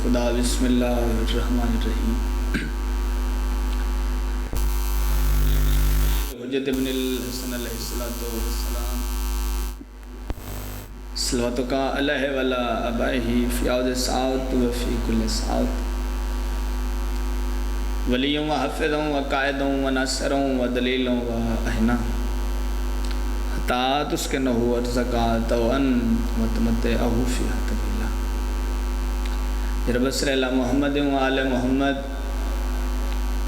खुदा बिस्मिल्लाहिर्रहमानिर्रहीम। हुज्जत इब्नुल हसन अलैहिस्सलातु वस्सलाम सल्लल्लाहु अलैहि वला अबैहि फ़ियाद सात व फ़ी कुल्ल सात वलियों व हफ़िज़ों व कायदों व नसरों व दलीलों व अहना तात उसके नहुवत ज़कात वन मतमत अहूफ़िया तबीला रबसर मोहम्मद व आले मोहम्मद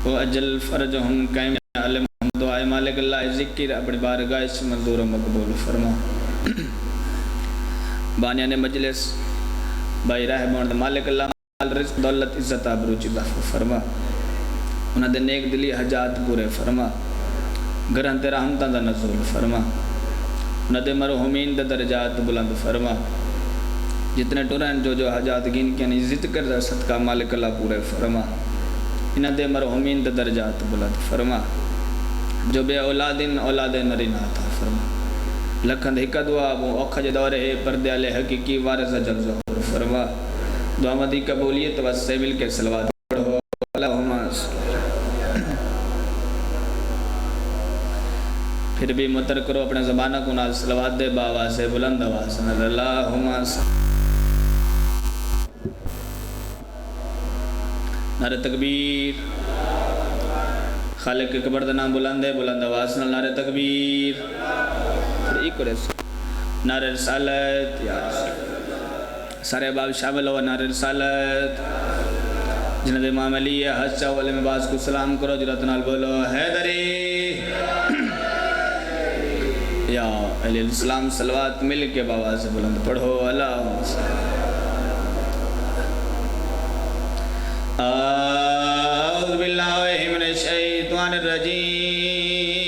व अजल फ़र्ज हम कैम आले मोहम्मद आए मालिक अल्लाह ज़िक्र अपनी बारगाह से मंजूर मकबूल फरमा। बानिया ने मजलिस भाई रहमान मालिक अल्लाह रिज़्क़ दौलत इज़्ज़त आबरूची फरमा। उन्होंने नेक दिली हजात पूरे फरमा। घरां ते रहमतां दा नज़ूल फरमा। उन्होंने मरहुमीन दे दर्जात बुलंद फरमा। जितने टुरन जो हजात गिन के इज़्ज़त कर सदका मालिक अल्लाह पूरे फरमा। इन्होंने मरहुमीन दे दर्जात बुलंद फरमा। जो बे औलादिन औलाद नरीना अता फरमा। लखन हिका दुआ वो औखा जे दौरे है पर्दे आले हकीकी वारिस जल ज़हूर फरमा। दुआ मदी कबूलियत वस्से मिल के सलवात पढ़ो अल्लाहुम्मा। फिर भी मुतर करो अपने ज़बाना को नाज़ सलवात दे बावा से बुलंद आवाज़ अल्लाहुम्मा। नारे तकबीर खालिक के कबर दा नाम बुलंद है बुलंद आवाज़ नारे तकबीर। नारे रिसालत या सारे बाब शामिल हो नारे रिसालत। जिन्हें इमाम अली है हस्सा वाले में बाज़ को सलाम करो जरत नाल बोलो हैदरी या अलैहिस्सलाम सलवात मिल के बाबा से बुलंद पढ़ो अऊज़ु बिल्लाहि मिनश शैतानिर रजीम।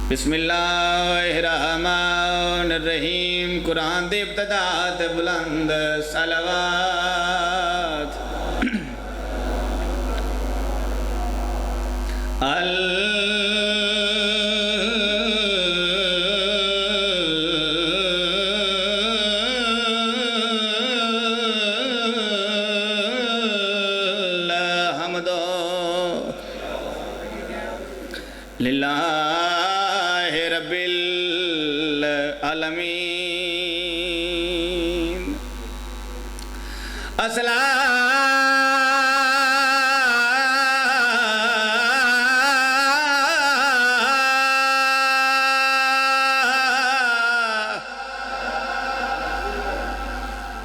बिस्मिल्लाहिर्रहमानिर्रहीम। कुरान दे इब्तिदा ते बुलंद सलवात। हम्दो लिल्लाहि रब्बिल आलमीन। अस्सलाम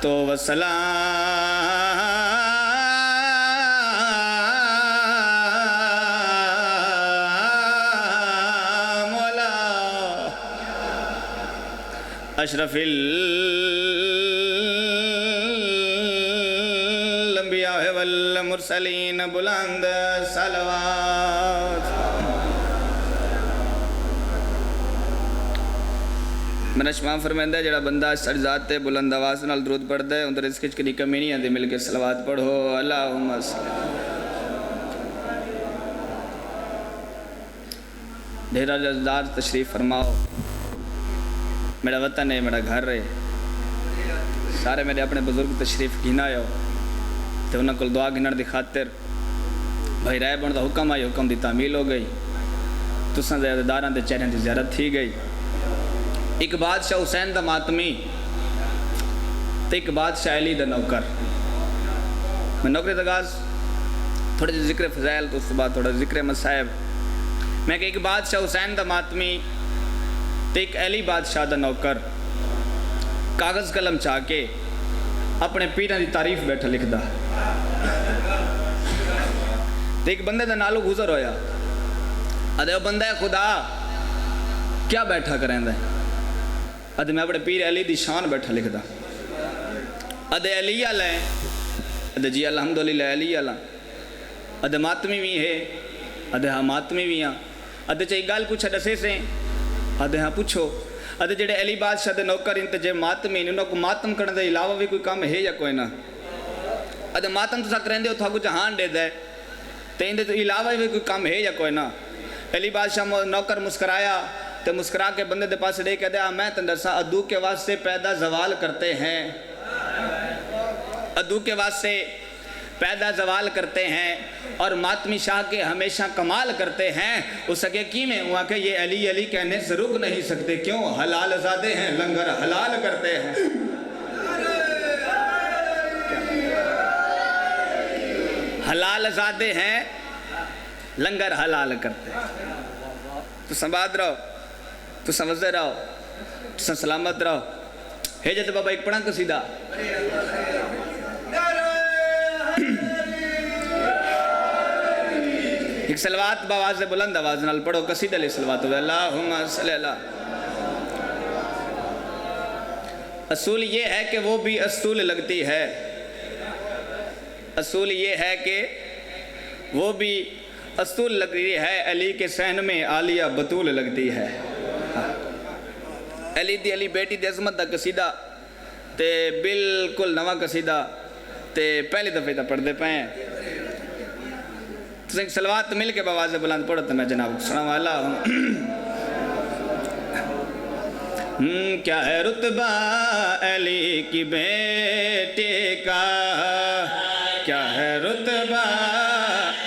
तो वसलाम अला अशरफिल अंबिया वल मुरसलीन बुलंद सलवात। मेरा शमा फरमांदा जड़ा बंदा सरजात ते बुलंद आवाज़ नाल दरूद पढ़दा है उंदे रिज़्क़ च कदी कमी नहीं आती। मिल के सलवात पढ़ो अल्लाहुम्मा। ढेरा जज़दार तशरीफ़ फरमाओ। मेरा वतन है मेरा घर है। सारे मेरे अपने बुजुर्ग तशरीफ़ गिना आयो तो उन्होंने को दुआ गिनण की खातिर भाई राय बन का हुक्म आई। हुक्म की तामील हो गई। तुसां ज़ियादादारां दे चेहरियां की ज़ियारत थी गई। एक बादशाह हुसैन दा मातमी तो एक बादशाह अली दा नौकर। मैं नौकरी दगाज थोड़े जे जिक्र फज़ैल तो उस बाद थोड़ा जिक्र मसायब। मैं कि एक बादशाह हुसैन दा मातमी तो एक अली बादशाह दा नौकर कागज़ कलम चाह के अपने पीरां की तारीफ बैठा लिखदा। तो एक बंदे दा नालो गुजर होया। अदे बंदा खुदा क्या बैठा करेंदा। अद मैं अपने पीर अली दी शान बैठा लिखदा। अदे अली आला है अदे जी अल्हम्दुलिल्लाह अली आला। अदे मातमी भी है अदे हाँ मातमी भी हाँ। अदे चाहिए गल पूछा दसे से अदे हाँ पूछो। अदे जेडे अली बादशाह दे नौकर इन जे मातमी उन्होंने को मातम करने के अलावा भी कोई काम है या कोई ना। अदे मातम तुसा करेंदे हो था कुछ जहान दे दे तो इनके तो अलावा भी कोई काम है या कोई ना। अली बादशाह नौकर मुस्कराया तो मुस्कुरा के बंदे दे पास दे कहते आ मैं तेन दसा अदू के वास्ते पैदा जवाल करते हैं, अदू के वास्ते पैदा जवाल करते हैं और मातमी शाह के हमेशा कमाल करते हैं। उस सके की में वहाँ के ये अली अली कहने से रुक नहीं सकते, क्यों हलाल ज़ादे हैं लंगर हलाल करते हैं। हलाल ज़ादे हैं लंगर हलाल करते हैं। तो संवाद रहो, तो समझते रहो, तो सलामत रहो। हे जत बाबा एक पढ़ा कसीदा एक सलवात बावाज़ बुलंद आवाज़ नाल पढ़ो कसीदा ले सलवात अल्लाहुम्मा सल्ली अला। असूल ये है कि वो भी असूल लगती है, असूल ये है कि वो भी असूल लगती है, अली के सहन में आलिया बतूल लगती है। अली दी अली बेटी दी अजमत दा कसीदा ते बिल्कुल नवा कसीदा ते पहली दफ़े दा पढ़ते पे हैं। तो सलवात मिल के बावाज़ बुलंद पढ़ो तो मैं जनाब सुना वाला हूँ। क्या है रुतबा अली की बेटे का, क्या है रुतबा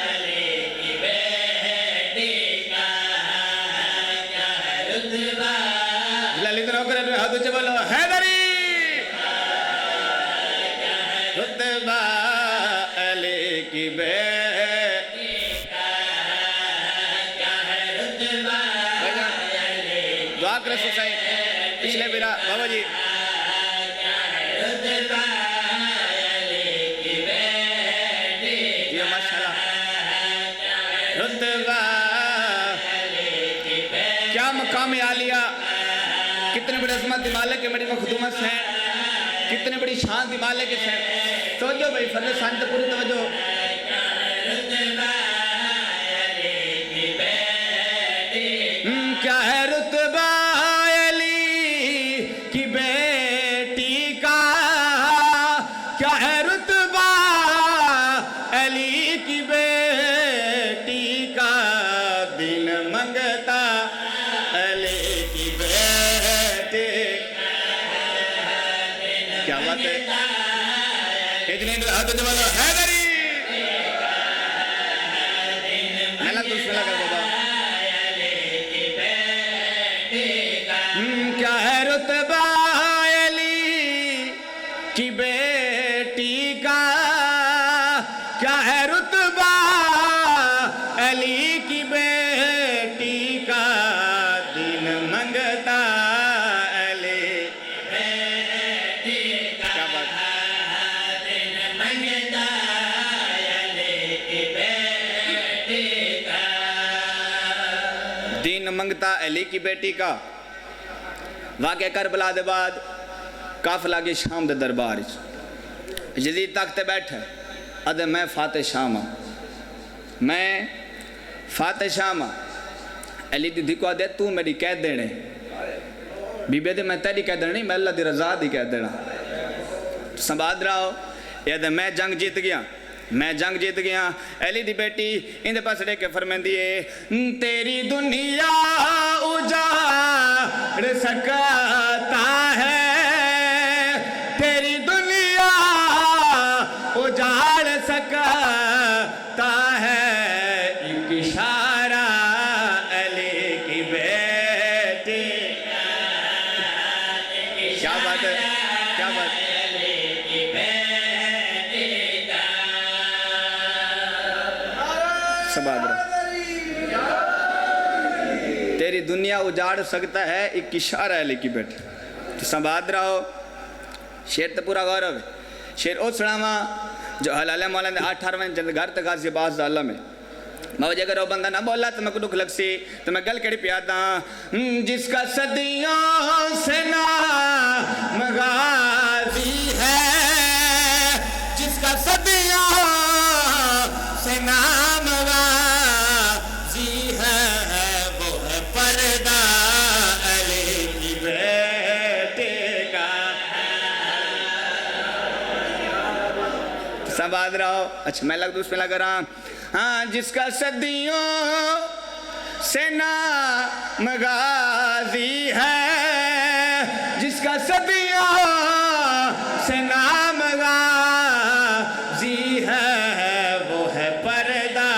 अली की बेटे का, क्या है रुतबा ललित नौकर हाथ ऊंचे बोलो हैदरी, रुतबा अली की बेटे पिछले मेरा बाबा जी माशाल्लाह रुतबा क्या मकाम आलिया, कितने बड़े अजमत मालिक के बड़ी मखदूमत है, कितने बड़ी शान मालिक है। तवज्जो भाई फर्ज शांत पूरी तवज्जो। क्या है रुतबा क्या है रुतबा अली की बेटी का, क्या है रुतबा अली की बेटी का, दिन मंगता अली बेटी का, क्या बात है, दिन मंगता अली की बेटी का, दिन मंगता अली की बेटी का। वाक़या करबला दे बाद काफिला के शाम दे दरबार यजीद तख्त ते बैठे अदे मैं फाते शाम, मैं फाते शाम अली दी दिको दे तू मेरी कह देने बीबे दे मैं तेरी कह देनी, मैं अल्लाह दी रजा दी कह देना। संवाद रहो ये मैं जंग जीत गया, मैं जंग जीत गया। अली दी बेटी इंदे पास रह के फरमांदी है तेरी दुनिया उजाड़ सकता है, तेरी दुनिया उजाड़ सकता है, एक इशारा अली की बेटी। क्या बात है, क्या बात है। तेरी दुनिया उजाड़ सकता है एक इशारा अली की बेटी। तो संवाद रहो शेर तो पूरा गौरव है। शेर ओ सुनावा जो हलाल मौला ने 18वें जंद घर तक गाजी बास दाला में मौज अगर वो बंदा ना बोला तो मैं दुख लग सी तो मैं गल केड़ी पियादा जिसका सदियों से नाम गाजी है, जिसका सदियों से नाम गाजी है, वो है पर्दा अली की बेटे का। संवाद रहो। अच्छा मैं लग दूसरे लग रहा हाँ जिसका सदियों से नाम गाजी है, जिसका सदियों से नाम गाजी है, वो है पर्दा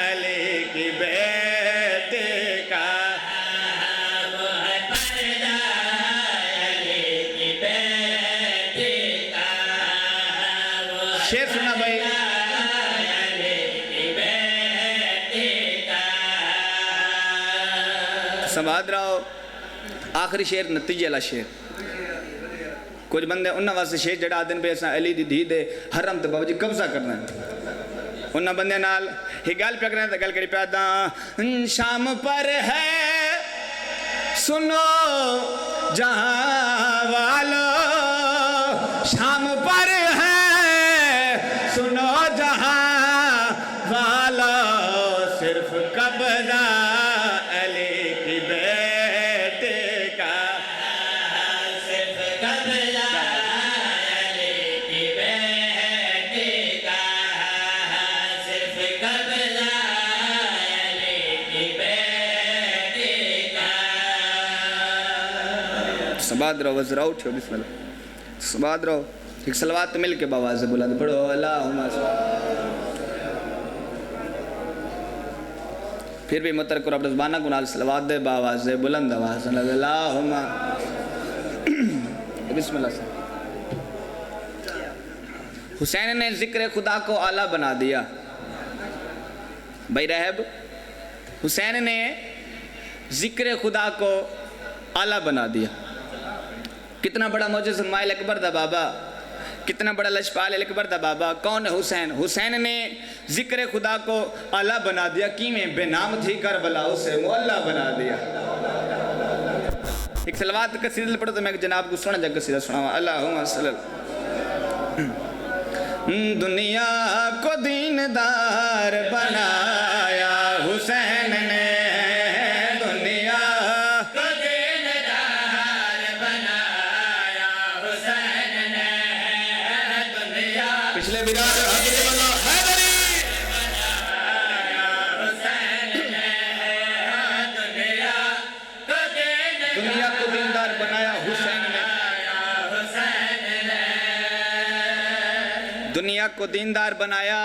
अली की बेटे का, वो है पर्दा अली की बेटे का। शेर सुना भाई, संवाद रहो। आखिरी शेर नतीजे वाला शेर। कुछ बंदे उन्होंने वास्ते शेर जड़ा दिन पे असा अली दी धी दे हरम ते बाबा जी कब्जा करना है। उन्होंने बंदे नाल ही गल पे करना, गल करी पैदा शाम पर है सुनो जहां वालो, शाम पर है सुनो जहां वालो, सिर्फ कब्जा अली की बेटे का, सिर्फ कब्जा अली की बेटे का, सिर्फ कब्जा अली की बेटे का। सबाद रहो वज़रा उठो बिस्मिल्लाह, सबाद रहो। एक सलवात मिल के बाबा से बुला दो, पढ़ो अल्लाहुम्मा। फिर भी मुतर करो अपने ज़बाना को नाल सलवात दे बाबा से बुलंद आवाज़ अल्लाहुम्मा बिस्मिल्लाह। हुसैन ने जिक्र खुदा को आला बना दिया। भाई रहब, हुसैन ने जिक्र खुदा को आला बना दिया। कितना बड़ा मौजज़ माइल अकबर दा बाबा, कितना बड़ा लजपाल अकबर दा बाबा। कौन है हुसैन? हुसैन ने जिक्र खुदा को आला बना दिया। किमें बेनाम थी करबला उसे मुअल्ला बना दिया। एक सलवात कसीदा पढ़ो तो मैं जनाब को सुना जा कसीदा सुनावा। अल्लाहुम्मा सल्लल्लाहु। दुनिया को दीनदार बनाया हुसैन ने, दुनिया को दीनदार बनाया हुसैन ने, दुनिया पिछले बिराद हज़रत अल्लाह हैदरी बनाया हुसैन ने, दुनिया को दीनदार बनाया हुसैन ने, दुनिया को दीनदार बनाया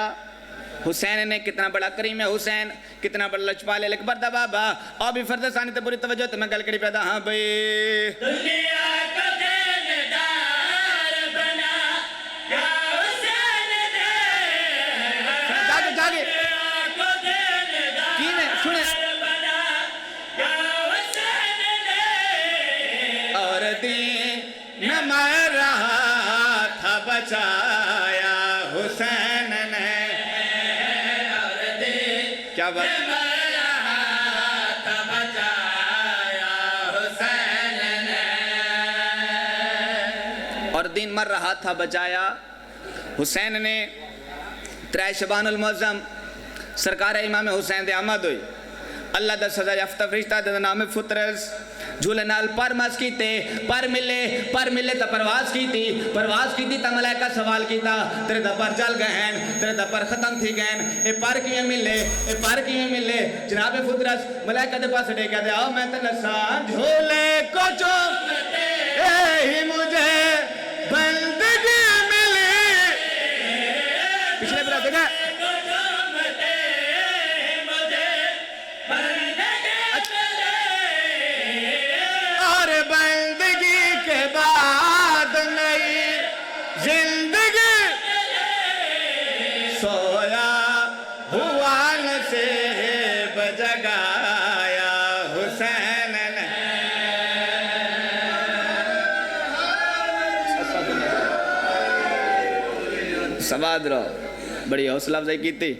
हुसैन ने। कितना बड़ा करीम है हुसैन, कितना बड़ा लजपाल अकबर दा बाबा। और भी फर्ज सानी ते पूरी तवज्जो तो मैं गल करी पैदा। हाँ भाई, दुनिया को दीनदार बनाया हुसैन ने, जागे जागे की ने सुने और दीन न मर रहा था बचाया हुसैन ने, और दीन क्या बात था बचाया हुसैन ने, और दीन मर रहा था बचाया हुसैन ने। 3 शबानुल मुअज़्ज़म सरकार इमाम हुसैन दे आमद हुई। अल्लाह दा सजा याफ्ता फरिश्ता दे नाम फुतरस झूले नाल पर मस कीते, पर मिले तो परवाज की तो मलाइका सवाल किया तेरे दा पर चल गए हैं, तेरे दा पर खत्म थी गए, ये पर किवें मिले जनाब फुतरस मलाइका दे पास टेका दे आओ मैं ते दसा झूले को चूमते ही मुझे बंदगी मिली। पिछले बरा देखा बंदगी के बाद नई जिंदगी सोया हुआ से बजगाया हुसैन ने। सवाद रहो, बड़ी हौसला अफजाई की थी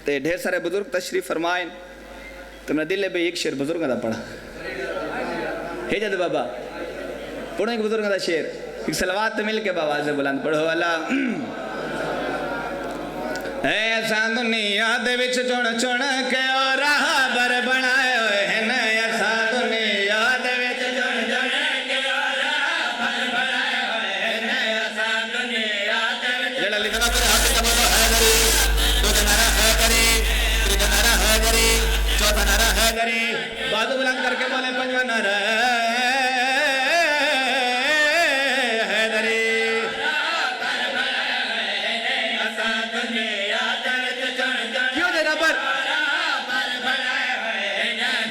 ते ढेर सारे बुजुर्ग तशरीफ फरमाए। तो मेरा दिल है भाई एक शेर बुजुर्ग का पढ़ा हे जद बाबा पढ़ो एक बुजुर्ग का शेर, एक सलवात मिल के बाबा से बुलंद पढ़ो। अल्लाह है असा दुनिया दे विच चुन चुन के और राहबर बनाए होए हैं, असा दुनिया दे विच चुन चुन के और राहबर बनाए होए हैं, असा दुनिया दे विच जेड़ा लिखना तेरे हाथ च बाबा हैदरी, दो नारा हैदरी, तीजा नारा हैदरी, चौथा हैदरी बाजू बुलंद करके बोले पंजवन रे हैदरी क्यों दे रबर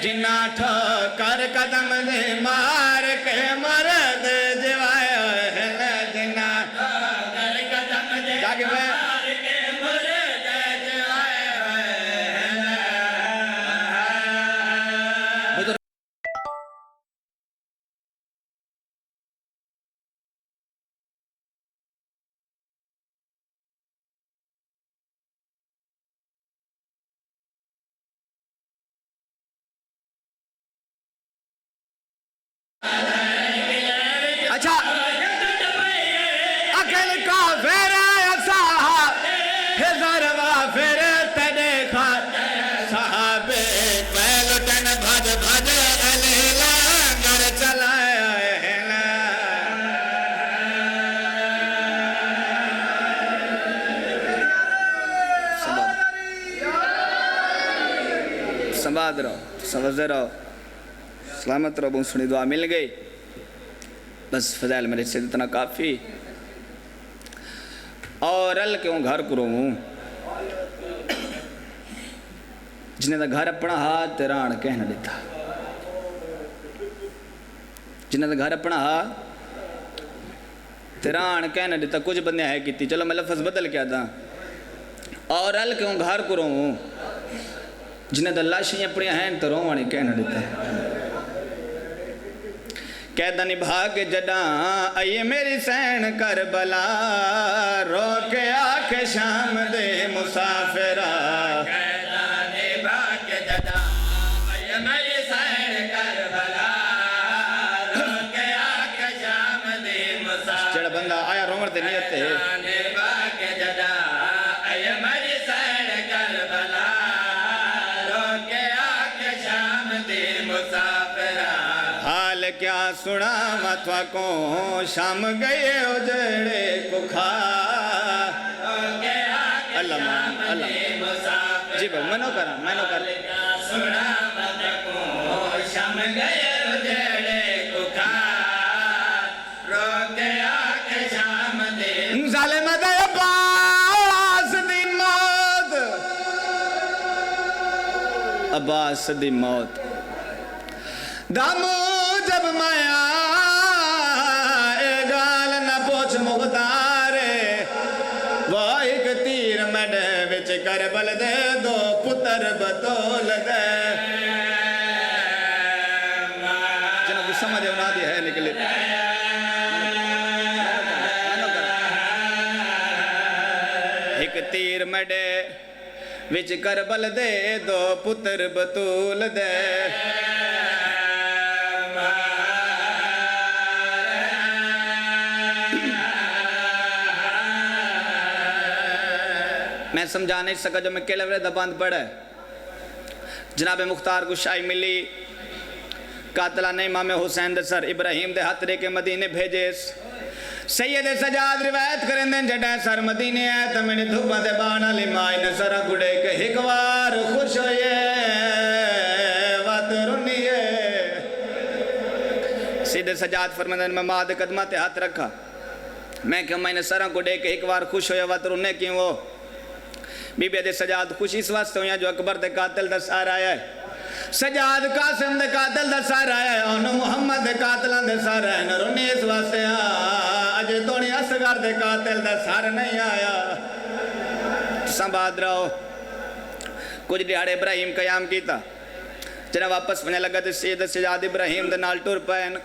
जिन्ना ठोकर कदम दे मार के मरद जवाया है जिन्ना ठोकर कदम दे जाके अच्छा अकल का फिर साहबा फिर तेरे खार साहबे पहलुटन भज भज लंगर चलाया है ना संवाद रहो समझ रहो सलामत रहो बहुत सुनी दुआ मिल गई बस फजाइल मेरे से इतना काफ़ी और अल क्यों घर करूँ जिन्हें तो घर अपना हाथ राण कहना देता जिन्हें तो घर अपना हाथ राण कहना देता कुछ बंदे है की चलो मैं लफ्ज़ बदल क्या था और अल क्यों घर करूँ जिन्हें तो लाशियाँ अपनी हैं तो रोवानी कहना देता है कैदा निभा के जडा आइए मेरी सैन कर बला रोके आके शाम दे मुसाफिरा कैदा निभा के जडा आइए मेरी सैन कर बला रोके आके शाम दे मुसाफिरा जेड़ा बंदा आया रोमर ते नियत है निभा के जडा आइए मेरी सैन कर बला रोके आके शाम दे मुसाफिरा हाल क्या सुना मथवा को शाम गए उजड़े कुखा अल्लाह जी भाई मनो कर सुना मथवा को शाम गए उजड़े कुखा रोके आके शाम दे जालिम दे अब्बास दी मौत दामू जब माया ए गाल न पोछ मुख्तारे वो एक तीर मड विच करबल दे दो पुत्र बतौल दे जना गुस्सा में देवना दी है निकले एक तीर मडे विच करबल दे दो पुत्र बतौल दे मैं समझा नहीं सका जो मैं केले वे दबंद पड़ा जनाब मुख्तार को शाही मिली कातला ने इमाम हुसैन दे सर इब्राहिम दे हाथ के मदीने भेजे सैयद सजाद रिवायत करें दें जटा सर मदीने है तो मैंने धुपा दे बाना लिमाई न सर गुड़े के एक बार खुश होए वत रुनिए सीधे सजाद फरमाते मैं माद कदमा ते हाथ रखा मैं क्यों मैंने सर गुड़े के एक बार खुश होया वत रुने क्यों वो बीबी दे सजाद खुश इस वास्ते हुई जो अकबर दे कातिल दा सार आया है सजाद कासिम दे कातिल दा सार आया है और मुहम्मद दे कातिलां दे सार है न रोने इस वास्ते अजे तोनी असगर दे कातिल दा सार नहीं आया संभाद रहो कुछ दिहाड़े इब्राहिम कयाम कीता जरा वापस वने लगा ते सैयद सजाद इब्राहिम दे नाल टुर पैन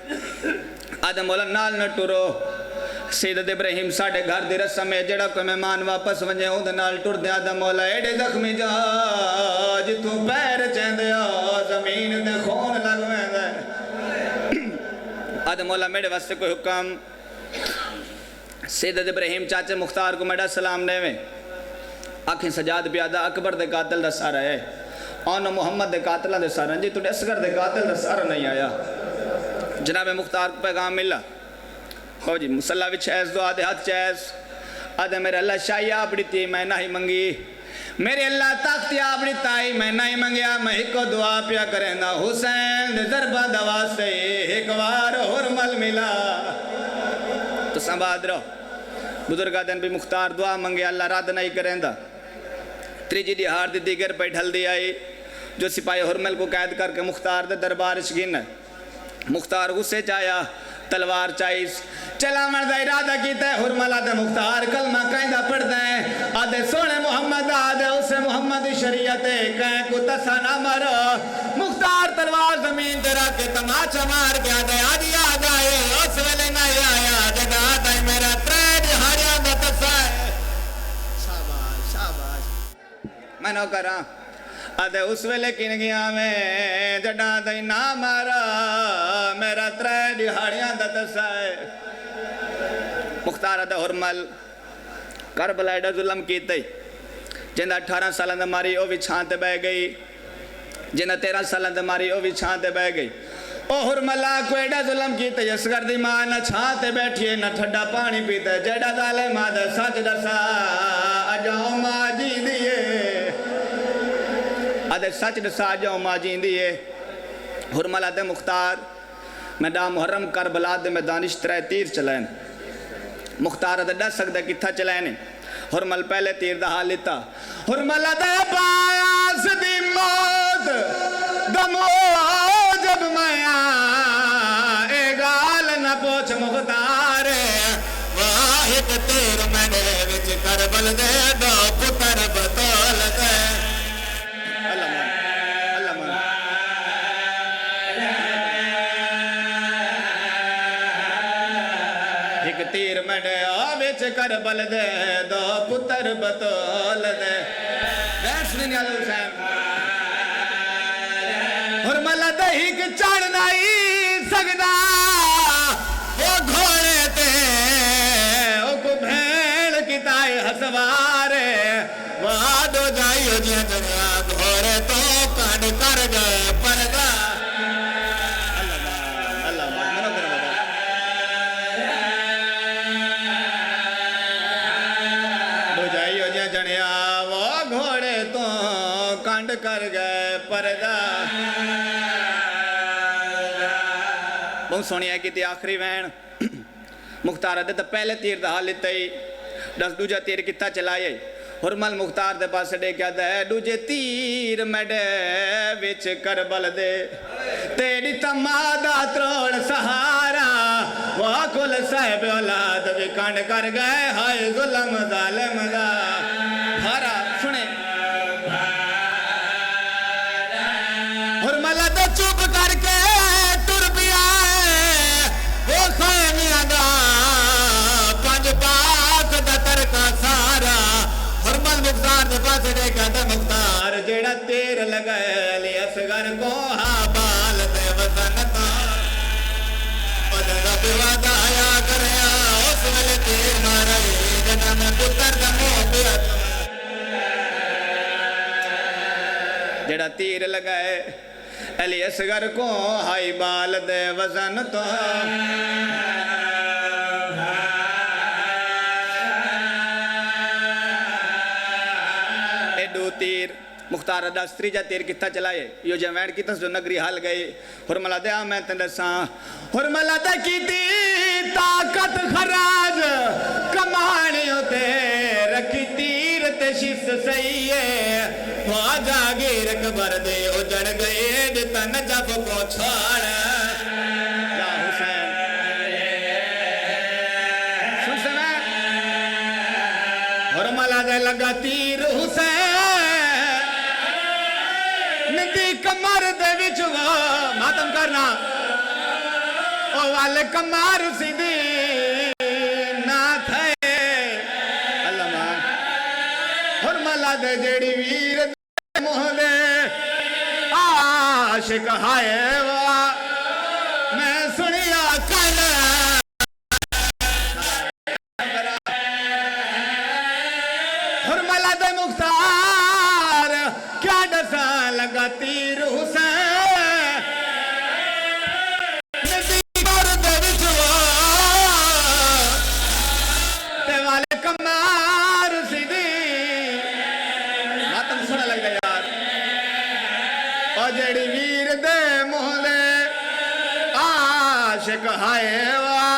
आदम बोला नाल न टुरो सैयद इब्राहिम साढ़े घर की रस्म है जड़ा कोई मेहमान वापस वजे उहदे नाल टुरदे आदम मौला एडे जख्मी जा जिथों पैर चेंदे जमीन ते खून लग वेंदा आदम मौला मेरे वास्ते कोई हुक्म सैयद इब्राहिम चाचे मुख्तार को मेरा सलाम देवे आखें सजाद प्यादा अकबर दे कातिल दा सारा है और मुहम्मद दे कातिलां दे सारा जी तुहाडे असगर दे कातिल दा सारा नहीं आया जनाब मुख्तार को पैगाम मिला हो जी मुसल्ला विच ऐस दो आधे हाथ चैस आधे मेरे अल्लाह शाही आप दी मैं ना ही मंगी मेरे अल्लाह तख्तिया अपनी ताई मैं नहीं मंगया मैं एक दुआ पिया करेंदा हुसैन दे दरबार दवा से एक बार और मल मिला तो संभाद रहो बुजुर्गा दिन भी मुख्तार दुआ मंगे अल्लाह रद्द नहीं करेंदा। त्रीजी दिहाड़ दी दीगर पे ढल दी आई जो सिपाही हुरमल को कैद करके मुख्तार दे दरबार च गिन मुख्तार गुस्से च आया तलवार चाइस चलावन का इरादा किया हुरमल आदे मुख्तार कलमा कहदा पढ़दा है आदे सोने मुहम्मद आदे उसे मुहम्मद शरीयत कह को तसा ना मारो मुख्तार तलवार जमीन ते रख के तमाचा मार के आदे आज याद आए उस वेले नहीं आया जगा दे मेरा त्रै दिहाड़ियां दा तसा शाबाश शाबाश मैं नो करा आदे उस वेले किन गया मैं जड़ा दई ना मारा मेरा त्रै दिहाड़ियां दा तसा है। मुख्तार आदे हुरमल करबला एडा जुल्म कीते जिंदा 18 साल दा मारी ओ भी छां ते बह गई जिंदा 13 साल दा मारी ओ भी छां ते बह गई ओ हुरमला को एडा जुल्म कीते असगर दी मां ना छां ते बैठी ना ठंडा पानी पीते जेड़ा जालिम आदे सच दसा अजाओ मां जींदी है आदे सच दसा अजाओ मां जींदी है। हुरमल आदे मुख्तार मैं डा मुहर्रम करबला दे मैदानिश 3 तीर चलान मुख्तार आदे दस सकदा किथा चलाने हुरमल पहले तीर दा हाल लेता हुरमल आदे पास दी मौत दमो जब माया ए गाल न पोछ मुख्तार वाहिद तीर मैंने विच करबल दे दो पुत्र बतौल दे तीर मडे बिच करबल दे दो पुत्र बतौल दे हुरमल दही के चढ़ नहीं सकदा वो घोड़े ते ओ को भेड़ किताए हसवारे वादो जाइयो जे दुनिया घोड़े तो कांड कर गए परदा कर गए परदा बहुत सोहनी है कि आखिरी वैन मुख्तार दे तो पहले तीर दा हाल लेता ही दस दूजा तीर कितना चलाए हुरमल मुख्तार दे पास देखा दे दूजे तीर मडे विच करबल दे तेरी तमादा त्रोड़ सहारा वाह कुल साहिब औलाद भी कांड कर गए हाय जुल्म जालिम दा हरा सुने हुरमल तो चुप करके टुर पिया वो खैमिया दा पंज पाक दा तरका सारा हुरमल मुख्तार दे पास देखा ते मुख्तार जेड़ा तीर लगाए अली असगर को हा बाल दे वतन तो बदला विवादा आया करया उस वेले तीर मारे जना मैं पुत्र दा मोह पिया जेड़ा तीर लगाए अली असगर को हाई बाल दे वजन तो एडो तीर मुख्तार दस त्रीजा तीर कितना चलाए यो जवैन की जो नगरी हाल गए हुरमला दे मैं तेन दसा हुरमला दे कीती ताकत खराज कमाने होते रखी तीर ते शिस सही है जागीर कबर दे उजड़ गए तन जब को छोड़ या हुसैन हुरमला दे लगा तीर हुसैन नदी कमर दे विच मातम करना ओ वाले कमर सीधी ना थे अल्लाह हुरमला दे जेड़ी वीर मोहले आशिक हाय वा मैं सुनिया कल हुरमला दे मुख्तार क्या डसा लगा तीर हुसैन नदी मर्द विच ते वाले कमार सीधी जड़ी वीर दे मुँह दे आशिक हाय वा